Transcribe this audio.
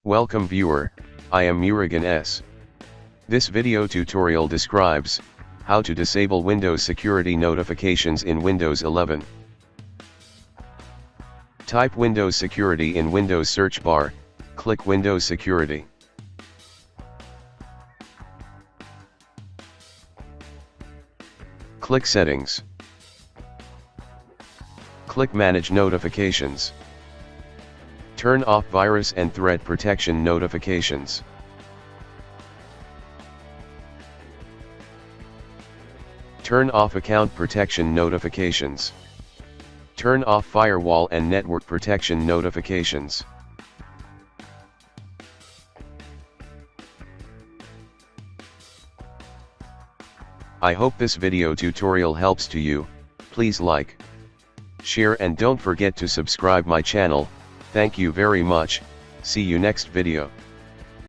Welcome viewer, I am Murugan S. This video tutorial describes how to disable Windows security notifications in Windows 11. Type Windows Security in Windows search bar, click Windows Security. Click Settings. Click Manage Notifications. Turn off virus and threat protection notifications. Turn off account protection notifications. Turn off firewall and network protection notifications. I hope this video tutorial helps to you. Please like, share and don't forget to subscribe my channel. Thank you very much. See you next video.